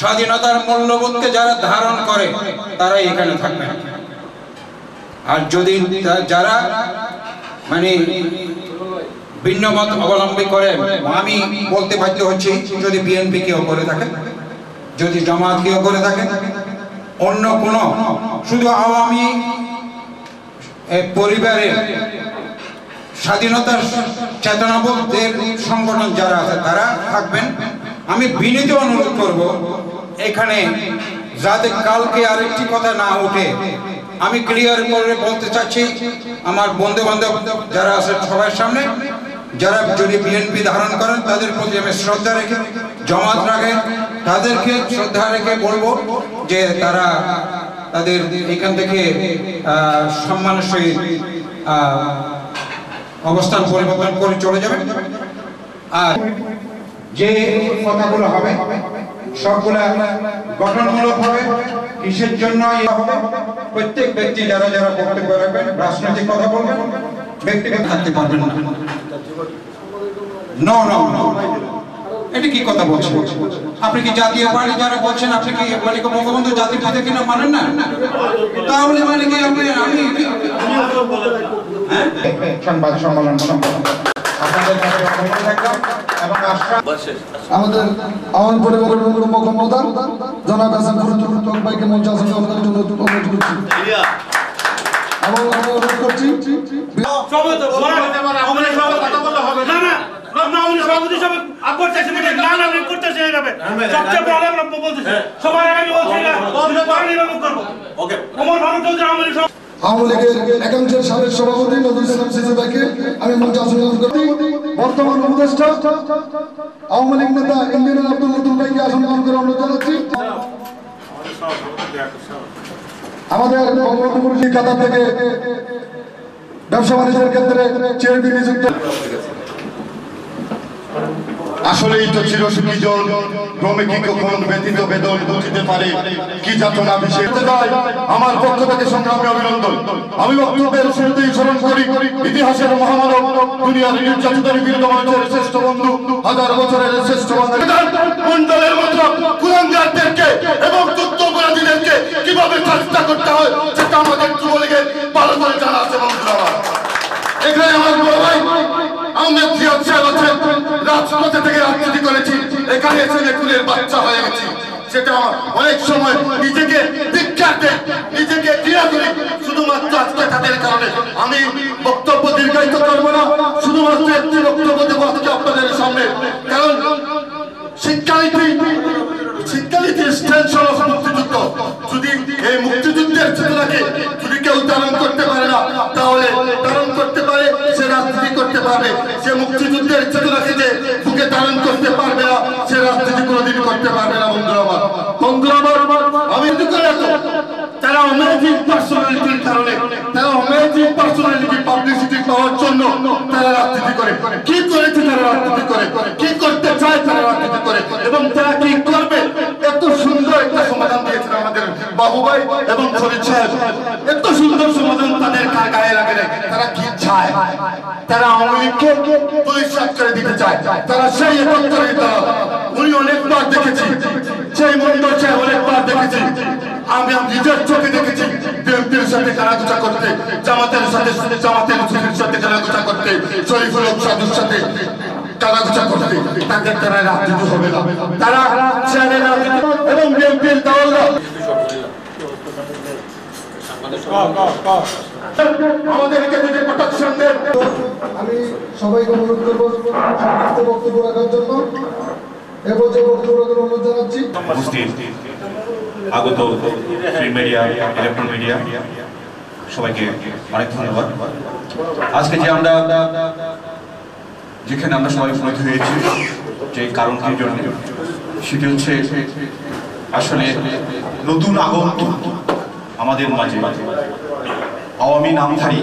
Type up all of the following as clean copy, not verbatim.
স্বাধীনতার মূল্যবোধকে যারা ধারণ করে তারাই এখানে থাকবে, আর যদি যারা মানে ভিন্ন মত অবলম্বী করে, আমি বলতে বাধ্য হচ্ছি, যদি বিএনপি কেউ করে থাকে, যদি জামাত কেউ করে থাকে, অন্য কোন শুধু আওয়ামী পরিবারের স্বাধীনতার চেতনাবোধের সংগঠন যারা আছে তারা থাকবেন। আমি বিনীত অনুরোধ করব এখানে যাতে কালকে আরেকটি কথা না উঠে, আমি ক্লিয়ার করে বলতে চাচ্ছি আমার বন্ধু বান্ধব যারা আছে সবার সামনে, যারা যদি বিএনপি ধারণ করেন তাদের প্রতি আমি শ্রদ্ধা রেখে, জামাত রাখেন তাদেরকে শ্রদ্ধা রেখে বলবো যে তারা তাদের এখান থেকে সম্মানের সহিত অবস্থান পরিবর্তন করে চলে যাবেন। আর যে কথাগুলো হবে সবগুলা গঠনমূলক হবে। কিসের জন্য হবে? প্রত্যেক ব্যক্তি যারা যারা বক্তব্য রাখবেন, রাজনৈতিক কথা বলবেন, ব্যক্তিগত থাকতে পারবেন না। নো নো নো, এটা কি কথা বলছেন? আপনি কি জাতীয় পার্টি যারা বলছেন, আপনি কি মানে বঙ্গবন্ধু জাতির পিতা কিনা মানেন না? তাহলে মানে কি আপনি আমি সংবাদ সম্মেলন আপনাদের কাছে অনুরোধ রাখলাম এবং আমাদের আওয়ামী পরিবারের মুখ্যমন্ত্রী জনাব হাসান ফুরুতুল ভাইকে মঞ্চে আসনের জন্য অনুরোধ করছি এবং অনুরোধ করছি আওয়ামী লীগের একাংশের সাবেক সভাপতি নজরুল ইসলাম সিসি ভাইকে আমি মঞ্চে আসন করছি। বর্তমান উপদেষ্টা আওয়ামী লীগ নেতা ইঞ্জিনিয়ার আব্দুল লতিফ ভাইকে আসন গ্রহণ করে অনুরোধ জানাচ্ছি। আমাদের বঙ্গবন্ধু খাতা থেকে ব্যবসা বাণিজ্যের ক্ষেত্রে চেয়ারম্যান নিযুক্ত। আসলেই তো চিরসুখী জল ক্রমে কি কখন ব্যতীত বেদন বুঝতে পারে কি যাতনা বিশেষ। আমার পক্ষ থেকে সংগ্রামী অভিনন্দন। আমি বক্তব্যের শুরুতেই স্মরণ করি ইতিহাসের মহামানব, দুনিয়ার নির্যাতিতের বীর মঞ্চের শ্রেষ্ঠ বন্ধু, হাজার বছরের শ্রেষ্ঠ বন্ধু মন্ডলের মতো কুলাঙ্গারদেরকে এবং যুদ্ধপরাধীদেরকে কিভাবে শাস্তি করতে হয় সেটা আমাদের যুবলীগের ভালো করে জানা আছে। বন্ধুরা, এখানে আমার বড় ভাই আহমেদ জিয়াদ সাহেব আছেন, রাজপথে থেকে রাজনীতি করেছি, এখানে এসে লেখুনের বাচ্চা হয়ে গেছি। সেটা অনেক সময় নিজেকে দীক্ষা দেয়, নিজেকে ক্রিয়া করি শুধুমাত্র আজকে তাদের কারণে। আমি বক্তব্য দীর্ঘায়িত করবো না, শুধুমাত্র একটি বক্তব্য দেবো আজকে আপনাদের সামনে। কারণ শিক্ষানীতি এক্সটেনশন অফ মুক্তিযুদ্ধ, যদি এই মুক্তিযুদ্ধের চেতনাকে যদি কেউ ধারণ করতে পারে না, তাহলে ধারণ করতে পারে সে রাজনীতি করতে পারবে। সে মুক্তিযুদ্ধের চেতনাকে যে বুকে ধারণ করতে পারবে না, সে রাজনীতি কোনোদিন করতে পারবে না। বন্ধুরা আমার আমি তারা অ্যামেজিং পার্সোনালিটির কারণে, তারা অ্যামেজিং পার্সোনালিটি পাবলিসিটি পাওয়ার জন্য তারা রাজনীতি করে। কি করেছে তারা রাজনীতি করে, কি করতে চায় তারা রাজনীতি করে, এবং তারা কি করবে এত সুন্দর একটা সমাধান দিয়েছেন আমাদের বাবু ভাই এবং ফরিদ সাহেব। এত সুন্দর সমাধান তাদের গায়ে লাগে না। তারা কি চায়? তারা আওয়ামী লীগকে পুলিশ করে দিতে চায়। তারা সেই ৭১-এর দল, উনি অনেকবার দেখেছি, সেই মন্ডল চায় অনেকবার দেখেছি। আমি নিজের চোখে দেখেছি বিএনপির সাথে কানাঘুষা করতে, জামাতের সাথে কানাঘুষা করতে, শরীফুল হক সাধুর সাথে কানাঘুষা করতে। তাদের তারা রাজনীতি হবে না, তারা এবং বিএনপির দল আমাদেরকে যদি প্রোটেকশন দেন। আমি সবাইকে অনুরোধ করবো বক্তব্য রাখার জন্য। এরপর যে বক্তব্য রাখার অনুরোধ জানাচ্ছি। আগত প্রিন্ট মিডিয়া, ইলেকট্রনিক মিডিয়া, সবাইকে অনেক ধন্যবাদ। আজকে যে আমরা যেখানে আমরা সবাই উপনীত হয়েছি, যে কারণটির জন্য, সেটি হচ্ছে আসলে নতুন আগন্তুক আমাদের মাঝে আওয়ামী নামধারী।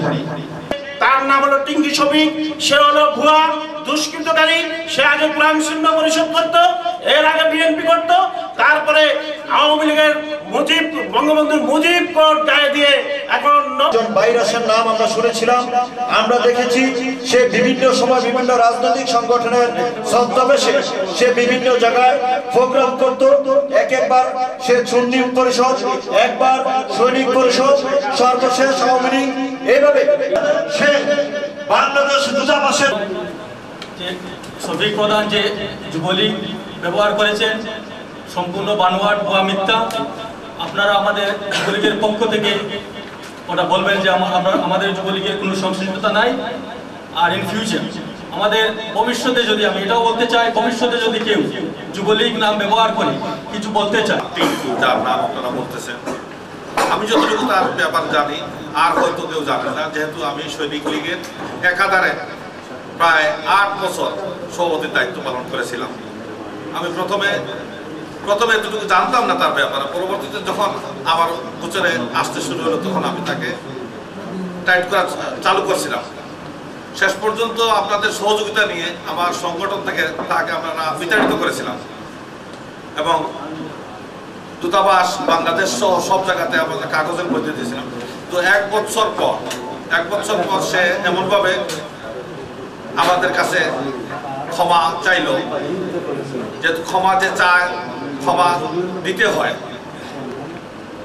তার নাম হলো টিঙ্কি শফিক। সে হলো ভুয়া দুষ্কৃতকারী। সে আগে কোরআন সুন্নাহ পরিষদ করতো, এর আগে বিএনপি করতো, তারপরে আওয়ামী লীগের বঙ্গবন্ধুর মুজিব কোড গায়ে দিয়ে এখন ভাইরাসের নাম আমরা শুনেছিলাম, আমরা দেখেছি সে বিভিন্ন সময় বিভিন্ন রাজনৈতিক সংগঠনের ছদ্মবেশে সে বিভিন্ন জায়গায় প্রোগ্রাম করত। একবার সে সুন্নি পরিষদ, একবার সৈনিক পরিষদ, সর্বশেষ আওয়ামী লীগ, এইভাবে সে বাংলাদেশ দূতাবাসের শফিক প্রধান যে যুবলীগ ব্যবহার করেছেন সম্পূর্ণ বানোয়াট ভুয়া মিথ্যা। আপনারা আমাদের যুবলীগের পক্ষ থেকে ওটা বলবেন যে আমাদের যুবলীগের কোনো সংশ্লিষ্টতা নাই। আর ইন ফিউচার আমাদের ভবিষ্যতে যদি, আমি এটাও বলতে চাই, ভবিষ্যতে যদি কেউ যুবলীগ নাম ব্যবহার করে কিছু বলতে চায়, যার নাম আপনারা বলতেছেন, আমি যতটুকু তার ব্যাপার জানি আর হয়তো কেউ জানে না, যেহেতু আমি সৈনিক লীগের একাধারে প্রায় 8 বছর সভাপতির দায়িত্ব পালন করেছিলাম। আমি প্রথমে এতটুকু জানতাম না তার ব্যাপারে, পরবর্তীতে যখন আমার গোচরে আসতে শুরু হলো তখন আমি তাকে টাইট করা চালু করছিলাম। শেষ পর্যন্ত আপনাদের সহযোগিতা নিয়ে আমার সংগঠন থেকে তাকে আমরা বিতাড়িত করেছিলাম এবং দূতাবাস বাংলাদেশ সহ সব জায়গাতে আমরা কাগজের মধ্যে দিয়েছিলাম। তো এক বছর পর সে এমনভাবে আমাদের কাছে ক্ষমা চাইল, যেহেতু ক্ষমা যে চায় ক্ষমা দিতে হয়,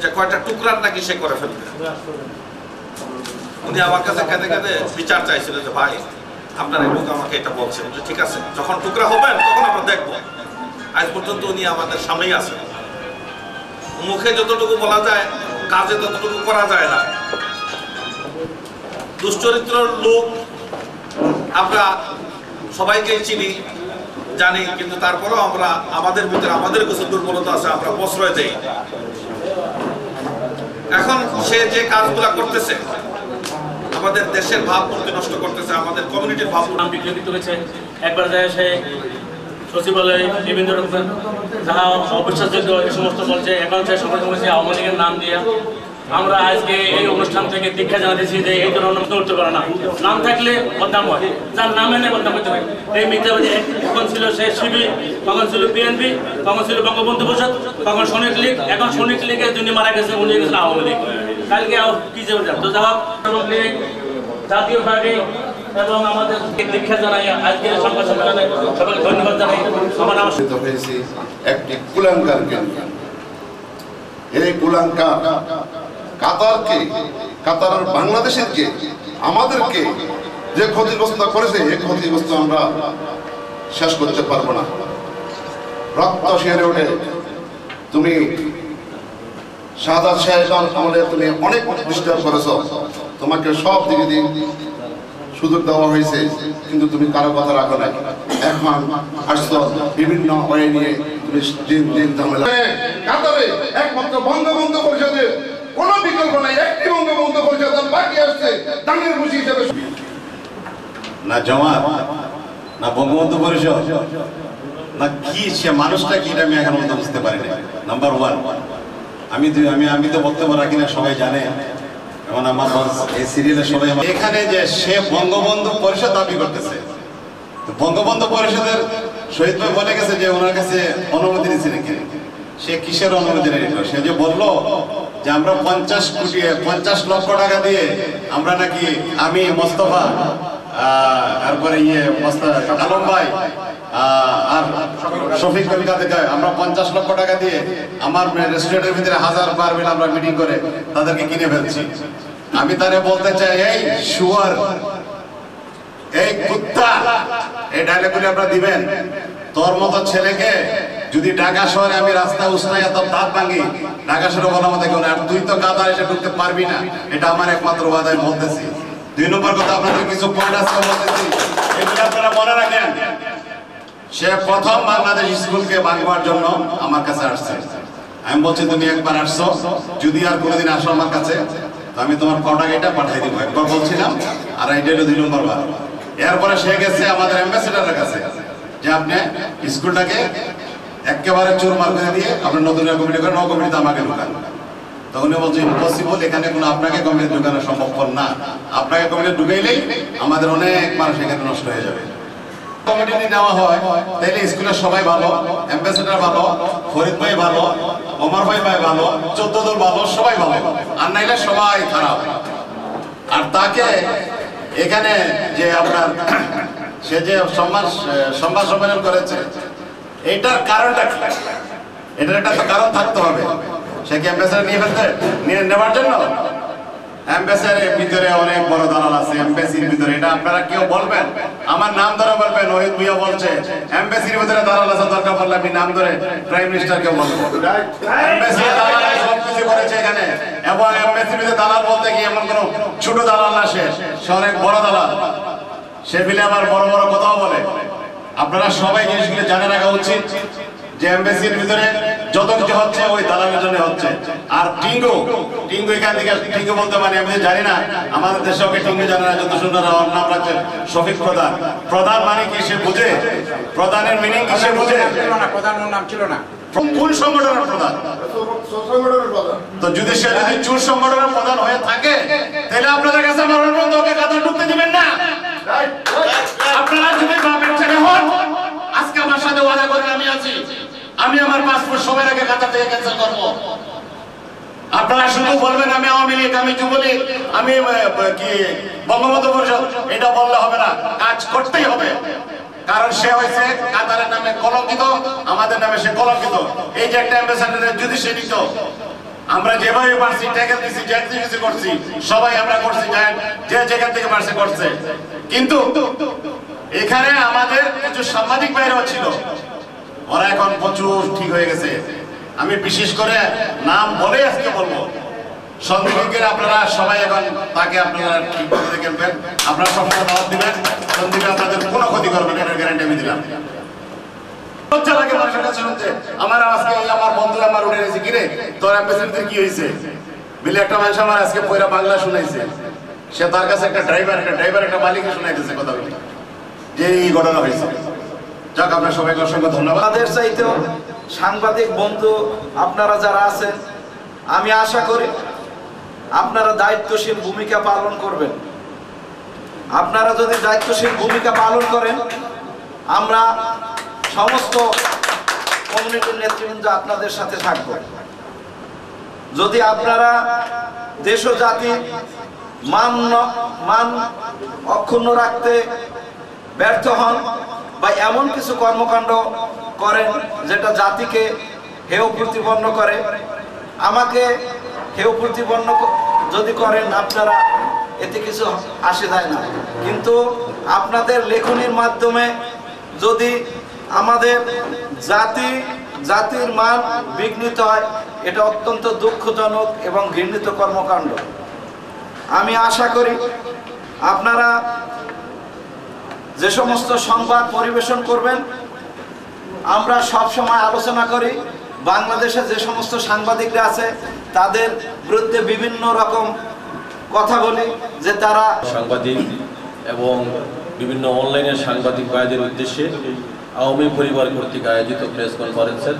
যে কয়টা টুকরার নাকি সে করে ফেলবে। উনি আমার কাছে কেঁদে কেঁদে বিচার চাইছিল যে ভাই আপনার এই লোক আমাকে এটা বলছেন, যে ঠিক আছে যখন টুকরা হবেন তখন আমরা দেখবো। আজ পর্যন্ত উনি আমাদের সামনেই আছেন। মুখে যতটুকু বলা যায় কাজে ততটুকু করা যায় না। দুশ্চরিত্র লোক আমরা সবাইকে চিনি জানি, কিন্তু তারপরেও আমরা আমাদের ভিতরে আমাদের কিছু দুর্বলতা আছে, আমরা প্রশ্রয় দেই। এখন সে যে কাজগুলা করতেছে আমাদের দেশের ভাবমূর্তি নষ্ট করতেছে, আমাদের কমিউনিটির ভাবমূর্তি বিকৃত করেছে। একবার যায় সে সচিবালয়ে বিভিন্ন রকম যারা অবিশ্বাসযোগ্য এই সমস্ত বলছে, এখন সে সমস্ত বলছে আওয়ামী লীগের নাম দিয়ে। আমরা আজকে এই অনুষ্ঠান থেকে দীক্ষা জানাতেছি যে এই ধরনের করতে পারে না, নাম থাকলে বদনাম হয়, যার নামে নেই বদনাম করতে পারে। এই মিথ্যাবাদী এখন ছিল সে শিবির, তখন ছিল বিএনপি, তখন ছিল বঙ্গবন্ধু পরিষদ, তখন সৈনিক লীগ, এখন সৈনিক লীগের যিনি মারা গেছে উনি গেছেন আওয়ামী লীগ। কালকে কি যে তো জবাব লীগ, জাতীয় পার্টি এবং আমাদের দীক্ষা জানাই আজকের সংবাদ সম্মেলনে সবাইকে ধন্যবাদ জানাই। আমার নাম হয়েছে একটি কুলাঙ্গার জ্ঞান। এই কুলাঙ্গার কাতার বাংলাদেশের কে আমাদেরকে যে ক্ষতিগ্রস্ত করেছে, এই ক্ষতিগ্রস্ত আমরা শেষ করতে পারবো না। রক্ত শিহরে ওঠে। তুমি শাহাদাত সাহেব আমলে তুমি অনেক ডিস্টার্ব করেছো, তোমাকে সব দিকে দিন সুযোগ দেওয়া হয়েছে, কিন্তু তুমি কারো কথা রাখো না। এখন আসছো বিভিন্ন ওয়ে নিয়ে তুমি দিন ঝামেলা। কাতারে একমাত্র বঙ্গবন্ধু পরিষদের কোনো বিকল্প নাই, একটি বঙ্গবন্ধু পরিষদ বাকি আসছে দাঙ্গের খুশি হিসেবে। না জামাত, না বঙ্গবন্ধু পরিষদ, না কি সে মানুষটা কি, এটা আমি এখন মতো বুঝতে পারি না। নাম্বার 1, আমি তো বক্তব্য রাখি না, সবাই জানে। এবং আমার এই সিরিয়ালে সবাই এখানে যে সে বঙ্গবন্ধু পরিষদ দাবি করতেছে, বঙ্গবন্ধু পরিষদের শহীদ ভাই বলে গেছে যে ওনার কাছে অনুমতি নিচ্ছে নাকি। সে কিসের অনুমতি নিল? সে যে বললো যে আমরা 50 লক্ষ টাকা দিয়ে আমরা নাকি, আমি মোস্তফা, তারপরে আলম ভাই আর শফিক কলকাতা যায়, আমরা 50 লক্ষ টাকা দিয়ে আমার রেস্টুরেন্টের ভিতরে 1000 বারবেল আমরা মিটিং করে তাদেরকে কিনে ফেলছি। আমি তারে বলতে চাই, এই শুয়ার, এই কুত্তা, এই ডায়লগুলি আপনারা দিবেন। তোর মতো ছেলেকে যদি ঢাকা শহরে আমি রাস্তা উষ্ণাই এত দাঁত ভাঙি, ঢাকা শহরে বলা মতো কেউ না, আর তুই তো কাতার এসে ঢুকতে পারবি না, এটা আমার একমাত্র বাধা। আমি বলতেছি 2 নম্বর কথা, আপনাদের কিছু পয়েন্ট আজকে বলতেছি, এগুলো আপনারা মনে রাখেন। সে প্রথম বাংলাদেশ স্কুলকে ভাঙবার জন্য আমার কাছে আসছে। আমি বলছি তুমি একবার আসছো, যদি আর কোনোদিন আসো আমার কাছে তো আমি তোমার কটাকাটা পাঠিয়ে দিব। একবার বলছিলাম, আর এটা হলো 2 নম্বর বার। এরপরে সে গেছে আমাদের অ্যাম্বাসেডারের কাছে যে আপনি স্কুলটাকে একেবারে চোরমার করে দিয়ে আপনি নতুন কমিটি করে নৌ কমিটিতে আমাকে ঢুকান। তখন বলছে ইম্পসিবল, এখানে কোনো আপনাকে কমিটি ঢুকানো সম্ভব না, আপনাকে কমিটি ঢুকাইলেই আমাদের অনেক মানুষ এখানে নষ্ট হয়ে যাবে। কমিটি নেওয়া হয় তাহলে স্কুলের সবাই ভালো, অ্যাম্বাসেডার ভালো, ফরিদ ভাই ভালো, ওমর ভাই ভালো, 14 দল ভালো, সবাই ভালো, আর নাইলে সবাই খারাপ। আর তাকে এখানে যে আপনার সে যে সংবাদ সম্মেলন করেছে, এটার কারণটা কি? এটার একটা কারণ থাকতে হবে। সে কি অ্যাম্বাসেডার নিয়ে নেওয়ার জন্য? এমবেসির ভিতরে অনেক বড় দালাল আছে, এমবেসির ভিতরে। এটা আপনারা কেউ বলবেন, আমার নাম ধরে বলবেন, ওহিদ ভুইয়া বলছে এমবেসির ভিতরে দালাল আছে, দরকার পড়লে আমি নাম ধরে প্রাইম মিনিস্টারকে বলবো। এমবেসি দালাল সবকিছু করেছে এখানে, এবং এমবেসির ভিতরে দালাল বলতে কি এমন কোনো ছোট দালাল না, সে অনেক বড় দালাল। সে বিলে আবার বড় বড় কথাও বলে। আপনারা সবাই জিনিসগুলো জানে রাখা উচিত যে এমবেসির ভিতরে যত কিছু হচ্ছে ওই দালালের জন্য হচ্ছে। আর টিঙ্গু এখান থেকে টিঙ্গু বলতে মানে আমি জানি না, আমাদের দেশে ওকে টিঙ্গু জানে না, যত সুন্দর নাম রাখছে শফিক প্রধান। প্রধান মানে কি সে বুঝে? প্রধানের মিনিং কি সে বুঝে? প্রধানের নাম ছিল না। কোন সংগঠনের প্রধান? তো যদি সে চুর সংগঠনের প্রধান হয়ে থাকে, তাহলে আপনাদের কাছে আমার অনুরোধ, ওকে কাতার ঢুকতে দিবেন না। আপনারা যদি বাপের ছেলে হন, আজকে আমার সাথে ওয়াদা করেন আমি আছি, আমি আমার পাসপোর্ট সবার আগে কাতার থেকে ক্যান্সেল করব। আপনারা শুধু বলবেন আমি আওয়ামী লীগ, আমি যুবলীগ, আমি কি বঙ্গবন্ধু পরিষদ, এটা বললে হবে না, কাজ করতেই হবে। কারণ সে হয়েছে কাতারের নামে কলঙ্কিত, আমাদের নামে সে কলঙ্কিত। এই যে একটা অ্যাম্বাসেডারের যদি সে দিত, আমরা যেভাবে পারছি ট্যাকেল দিছি, জ্যাকজিসি করছি, সবাই আমরা করছি, যে যেখান থেকে পারছে করছে। কিন্তু এখানে আমাদের কিছু সাংবাদিক বাইরেও ছিল, ওরা এখন প্রচুর ঠিক হয়ে গেছে। আমি বিশেষ করে নাম বলে আজকে বলবো, সন্দীপের আপনারা সবাই এখন তাকে আপনারা ঠিক করে দেখবেন, আপনারা সবসময় দাওয়াত দিবেন, সন্দীপ আপনাদের কোনো ক্ষতি করবেন, এটার গ্যারান্টি আমি দিলাম। আমার আজকে আমার বন্ধু আমার উঠে গেছে, কিরে তোর অ্যাম্বাসেডার কি হয়েছে বিলে একটা মানুষ আমার আজকে পয়রা বাংলা শুনাইছে। সে তার কাছে একটা ড্রাইভার একটা মালিক শুনাইতেছে কথা বলি যে এই ঘটনা হয়েছে। যাক, আপনার সবাইকে অসংখ্য ধন্যবাদ। আমাদের চাইতেও সাংবাদিক বন্ধু আপনারা যারা আছেন, আমি আশা করি আপনারা দায়িত্বশীল ভূমিকা পালন করবেন। আপনারা যদি দায়িত্বশীল ভূমিকা পালন করেন, আমরা সমস্ত কমিউনিটির নেতৃবৃন্দ আপনাদের সাথে থাকব। যদি আপনারা দেশ ও জাতির মান অক্ষুণ্ণ রাখতে ব্যর্থ হন বা এমন কিছু কর্মকাণ্ড করেন যেটা জাতিকে হেয় প্রতিপন্ন করে, আমাকে হেয় প্রতিপন্ন যদি করেন, আপনারা এতে কিছু আসে যায় না। কিন্তু আপনাদের লেখনীর মাধ্যমে যদি আমাদের জাতির মান বিঘ্নিত হয়, এটা অত্যন্ত দুঃখজনক এবং ঘৃণিত কর্মকাণ্ড। আমি আশা করি আপনারা যে সমস্ত সংবাদ পরিবেশন করবেন, আমরা সব সময় আলোচনা করি বাংলাদেশে যে সমস্ত সাংবাদিকরা আছে তাদের বিরুদ্ধে বিভিন্ন রকম কথা বলি যে তারা সাংবাদিক এবং বিভিন্ন অনলাইনের সাংবাদিক ভাইদের উদ্দেশ্যে আওয়ামী পরিবার কর্তৃক আয়োজিত প্রেস কনফারেন্সের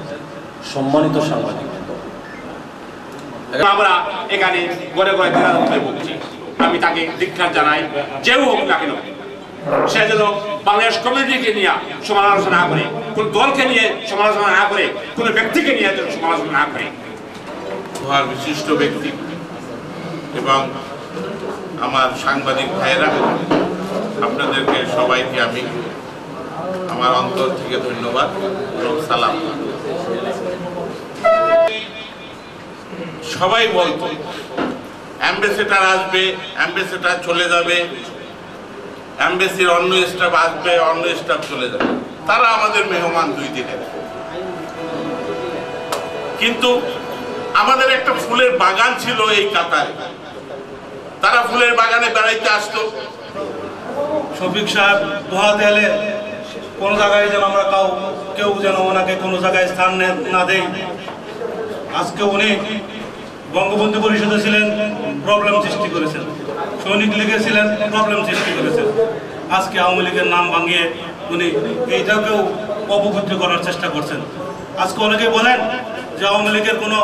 সম্মানিত সাংবাদিক, আমরা এখানে ঘরে ঘরে দিনাজপুরে ভুগছি। আমি তাকে ধিক্কার জানাই, যেও হোক না কেন, সে যেন বাংলাদেশ কমিউনিটিকে নিয়ে সমালোচনা না করে, কোন দলকে নিয়ে সমালোচনা না করে, কোন ব্যক্তিকে নিয়ে সমালোচনা না করে। বিশিষ্ট ব্যক্তি এবং আমার সাংবাদিক ভাইয়েরা, আপনাদেরকে সবাইকে আমি আমার অন্তর থেকে ধন্যবাদ এবং সালাম। সবাই বলতো অ্যাম্বাসেডার আসবে, অ্যাম্বাসেডার চলে যাবে, অ্যাম্বাসির অন্য স্টাফ আসবে, অন্য স্টাফ চলে যাবে, তারা আমাদের মেহমান 2 দিনের। কিন্তু আমাদের একটা ফুলের বাগান ছিল এই কাতারে, তারা ফুলের বাগানে বেড়াইতে আসতো। শফিক সাহেব দোহাতে এলে কোনো জায়গায় যেন আমরা কেউ যেন ওনাকে কোনো জায়গায় স্থান না দেই। আজকে উনি বঙ্গবন্ধু পরিষদে ছিলেন, প্রবলেম সৃষ্টি করেছেন, সৈনিক লীগে ছিলেন, প্রবলেম সৃষ্টি করেছেন। আজকে আওয়ামী লীগের নাম ভাঙিয়ে উনি এইটাকেও অপবিত্র করার চেষ্টা করছেন। আজকে অনেকেই বলেন যে আওয়ামী লীগের কোনো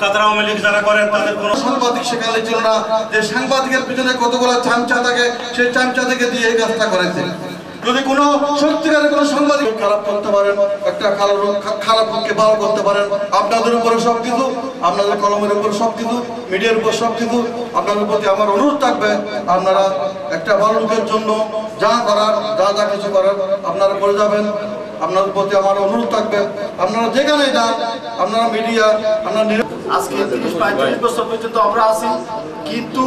কাতার আওয়ামী লীগ যারা করেন তাদের কোনো সাংবাদিক সেখানে ছিল না, যে সাংবাদিকের পিছনে কতগুলো চামচা থাকে, সেই চামচা থেকে দিয়ে এই কাজটা করেছে। যদি কোনো সত্যিকারের কোনো সাংবাদিক খারাপ করতে পারেন, একটা খারাপ পক্ষে ভালো করতে পারেন, আপনাদের উপরে সবকিছু, আপনাদের কলমের উপর সবকিছু, মিডিয়ার উপর সবকিছু, আপনাদের প্রতি আমার অনুরোধ থাকবে আপনারা একটা ভালো লোকের জন্য যা করার, যা কিছু করার আপনারা করে যাবেন। আপনাদের প্রতি আমার অনুরোধ থাকবে, আপনারা যেখানে যান, আপনারা মিডিয়া, আপনারা আজকে ৩০-৩৫ বছর পর্যন্ত আমরা আছি, কিন্তু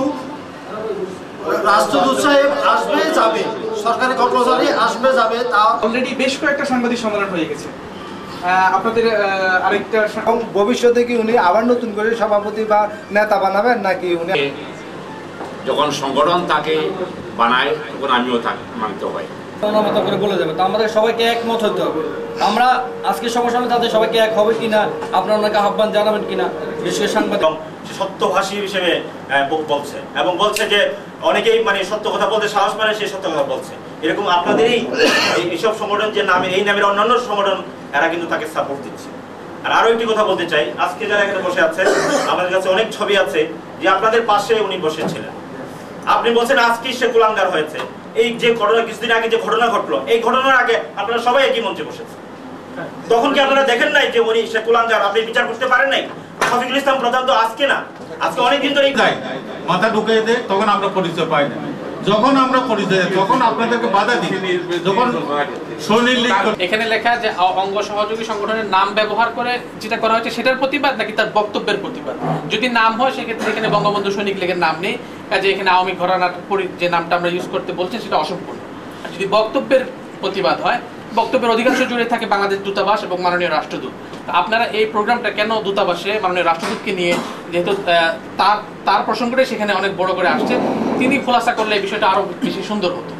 রাষ্ট্রদূত সাহেব আসবে যাবে, সরকারি কর্মচারী আসবে যাবে, তা অলরেডি বেশ কয়েকটা সাংবাদিক সম্মেলন হয়ে গেছে। আপনাদের আরেকটা ভবিষ্যতে কি উনি আবার নতুন করে সভাপতি বা নেতা বানাবেন নাকি উনি যখন সংগঠন তাকে বানায় তখন আমিও তাকে মানতে হয়। মতো করে বলে যাবে, তো আমাদের সবাইকে একমত হতে হবে। আমরা আজকে সমস্যা তাদের সবাইকে এক হবে কিনা, আপনারা ওনাকে আহ্বান জানাবেন কিনা, বিশেষ করে সাংবাদিক সত্যভাষী হিসেবে বলছে এবং বলছে যে অনেকেই মানে সত্য কথা বলতে সাহস পায়, সেই সত্য কথা বলছে। এরকম আপনাদেরই এইসব সংগঠন যে নামে এই নামের অন্যান্য সংগঠন এরা কিন্তু তাকে সাপোর্ট দিচ্ছে। আর আরো একটি কথা বলতে চাই, আজকে যারা এখানে বসে আছে আমাদের কাছে অনেক ছবি আছে যে আপনাদের পাশে উনি বসেছিলেন। আপনি বলছেন আজকে সে কুলাঙ্গার হয়েছে, এই যে ঘটনা কিছুদিন আগে যে ঘটনা ঘটলো, এই ঘটনার আগে আপনারা সবাই একই মঞ্চে বসেছে, তখন কি আপনারা দেখেন নাই যে উনি সে কুলাঙ্গার, আপনি বিচার করতে পারেন নাই? শফিকুল ইসলাম প্রধান তো আজকে না, আজকে অনেকদিন ধরে মাথা ঢুকিয়ে দেয়, তখন আমরা পরিচয় পাই না। যখন আমরা পরিচয় তখন আপনাদেরকে বাধা দিই, যখন এখানে লেখা যে অঙ্গ সহযোগী সংগঠনের নাম ব্যবহার করে যেটা করা হয়েছে সেটার প্রতিবাদ নাকি তার বক্তব্যের প্রতিবাদ? যদি নাম হয় সেক্ষেত্রে এখানে বঙ্গবন্ধু সৈনিক লীগের নাম নেই, কাজে এখানে আওয়ামী ঘরানার যে নামটা আমরা ইউজ করতে বলছি সেটা অসম্পূর্ণ। আর যদি বক্তব্যের প্রতিবাদ হয়, বক্তব্যের অধিকাংশ জুড়ে থাকে বাংলাদেশ দূতাবাস এবং মাননীয় রাষ্ট্রদূত। আপনারা এই প্রোগ্রামটা কেন দূতাবাসে মাননীয় রাষ্ট্রদূতকে নিয়ে, যেহেতু তার প্রসঙ্গটাই সেখানে অনেক বড় করে আসছে, তিনি খোলাসা করলে এই বিষয়টা আরো বেশি সুন্দর হতো।